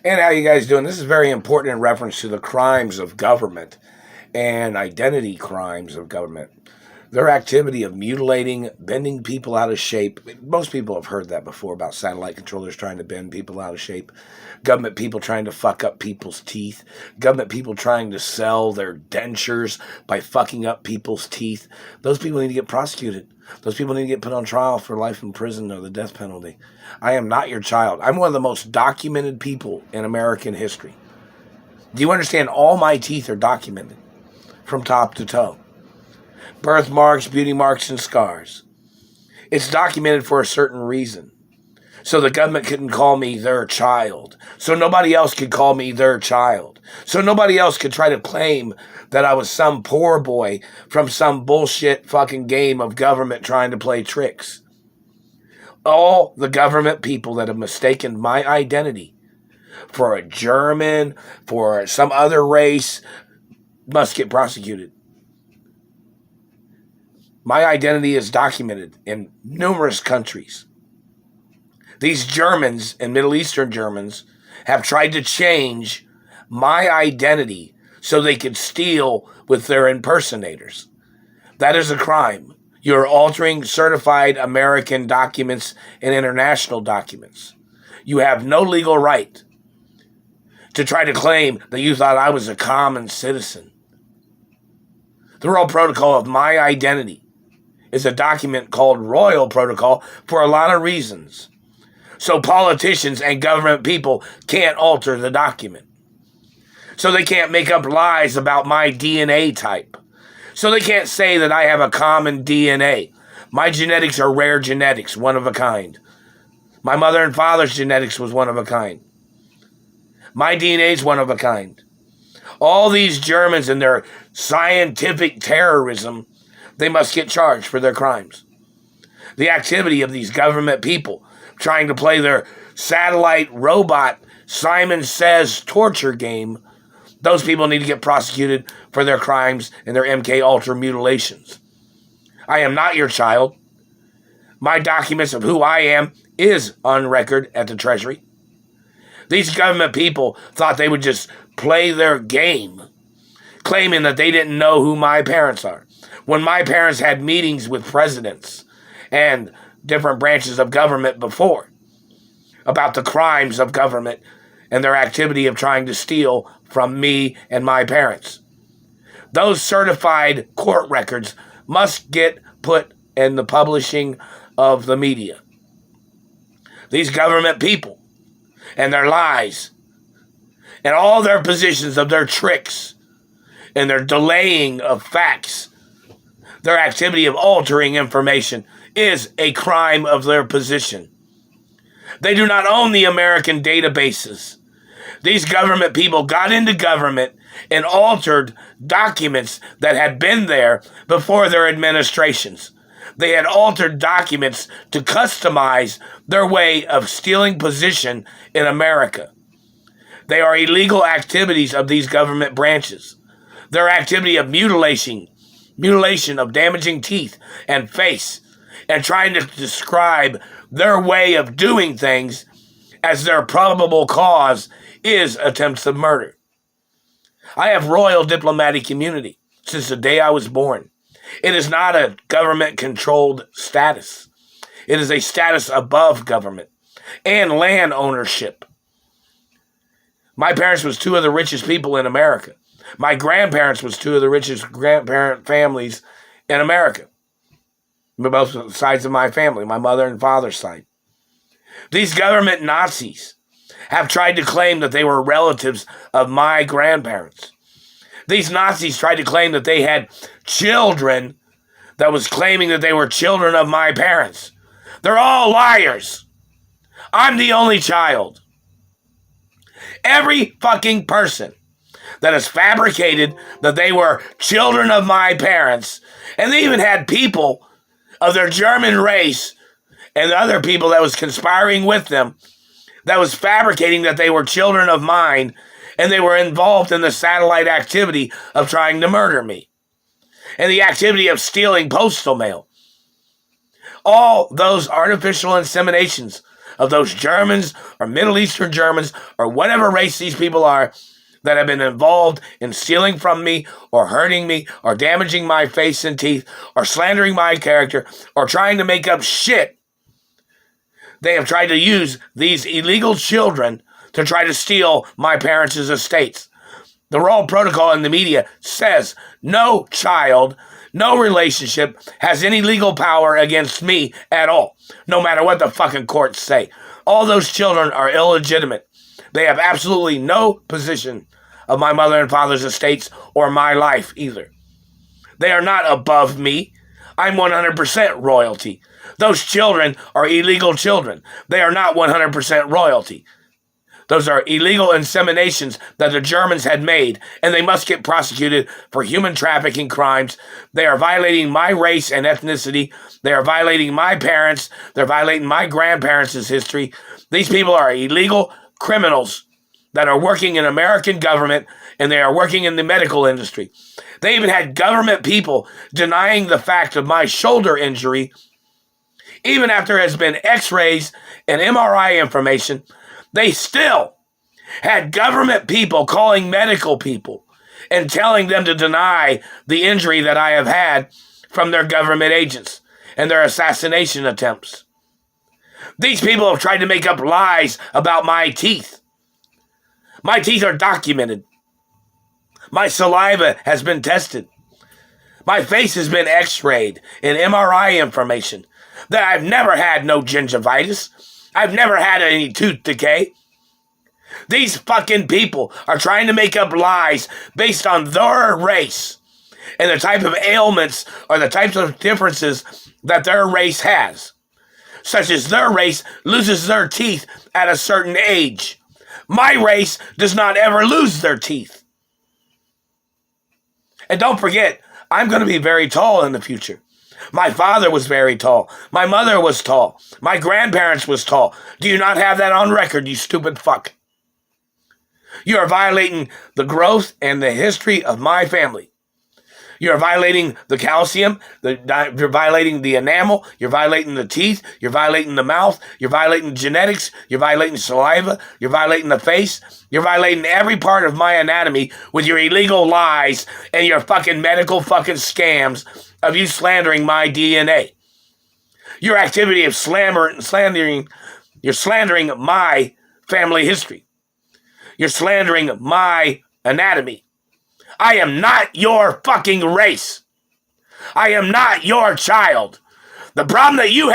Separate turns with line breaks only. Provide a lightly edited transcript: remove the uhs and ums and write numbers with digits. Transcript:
And how you guys doing? This is very important in reference to the crimes of government and identity crimes of government. Their activity of mutilating, bending people out of shape. Most people have heard that before about satellite controllers trying to bend people out of shape. Government people trying to fuck up people's teeth. Government people trying to sell their dentures by fucking up people's teeth. Those people need to get prosecuted. Those people need to get put on trial for life in prison or the death penalty. I am not your child. I'm one of the most documented people in American history. Do you understand? All my teeth are documented from top to toe. Birthmarks, beauty marks, and scars. It's documented for a certain reason. So the government couldn't call me their child. So nobody else could call me their child. So nobody else could try to claim that I was some poor boy from some bullshit fucking game of government trying to play tricks. All the government people that have mistaken my identity for a German, for some other race, must get prosecuted. My identity is documented in numerous countries. These Germans and Middle Eastern Germans have tried to change my identity so they could steal with their impersonators. That is a crime. You're altering certified American documents and international documents. You have no legal right to try to claim that you thought I was a common citizen. The Royal Protocol of my identity is a document called Royal Protocol for a lot of reasons. So politicians and government people can't alter the document. So they can't make up lies about my DNA type. So they can't say that I have a common DNA. My genetics are rare genetics, one of a kind. My mother and father's genetics was one of a kind. My DNA is one of a kind. All these Germans and their scientific terrorism, they must get charged for their crimes. The activity of these government people trying to play their satellite robot Simon Says torture game, those people need to get prosecuted for their crimes and their MK Ultra mutilations. I am not your child. My documents of who I am is on record at the Treasury. These government people thought they would just play their game, claiming that they didn't know who my parents are. When my parents had meetings with presidents and different branches of government before about the crimes of government and their activity of trying to steal from me and my parents. Those certified court records must get put in the publishing of the media. These government people and their lies and all their positions of their tricks and their delaying of facts, their activity of altering information is a crime of their position. They do not own the American databases. These government people got into government and altered documents that had been there before their administrations. They had altered documents to customize their way of stealing position in America. They are illegal activities of these government branches. Their activity of mutilation of damaging teeth and face, and trying to describe their way of doing things as their probable cause is attempts of murder. I have royal diplomatic immunity since the day I was born. It is not a government-controlled status. It is a status above government and land ownership. My parents was two of the richest people in America. My grandparents was two of the richest grandparent families in America. Both sides of my family, my mother and father's side. These government Nazis have tried to claim that they were relatives of my grandparents. These Nazis tried to claim that they had children that was claiming that they were children of my parents. They're all liars. I'm the only child. Every fucking person that has fabricated that they were children of my parents, and they even had people of their German race and other people that was conspiring with them that was fabricating that they were children of mine, and they were involved in the satellite activity of trying to murder me and the activity of stealing postal mail. All those artificial inseminations of those Germans or Middle Eastern Germans or whatever race these people are that have been involved in stealing from me or hurting me or damaging my face and teeth or slandering my character or trying to make up shit. They have tried to use these illegal children to try to steal my parents' estates. The Royal Protocol in the media says no child, no relationship has any legal power against me at all, no matter what the fucking courts say. All those children are illegitimate. They have absolutely no position of my mother and father's estates or my life either. They are not above me. I'm 100% royalty. Those children are illegal children. They are not 100% royalty. Those are illegal inseminations that the Germans had made, and they must get prosecuted for human trafficking crimes. They are violating my race and ethnicity. They are violating my parents. They're violating my grandparents' history. These people are illegal criminals that are working in American government, and they are working in the medical industry. They even had government people denying the fact of my shoulder injury, even after there has been x-rays and MRI information. They still had government people calling medical people and telling them to deny the injury that I have had from their government agents and their assassination attempts. These people have tried to make up lies about my teeth. My teeth are documented. My saliva has been tested. My face has been x-rayed and MRI information. That I've never had no gingivitis. I've never had any tooth decay. These fucking people are trying to make up lies based on their race and the type of ailments or the types of differences that their race has. Such as their race loses their teeth at a certain age. My race does not ever lose their teeth. And don't forget, I'm going to be very tall in the future. My father was very tall. My mother was tall. My grandparents was tall. Do you not have that on record, you stupid fuck? You are violating the growth and the history of my family. You are violating the calcium. You're violating the enamel. You're violating the teeth. You're violating the mouth. You're violating genetics. You're violating saliva. You're violating the face. You're violating every part of my anatomy with your illegal lies and your fucking medical fucking scams of you slandering my DNA. Your activity of slandering, you're slandering my family history. You're slandering my anatomy. I am not your fucking race. I am not your child. The problem that you have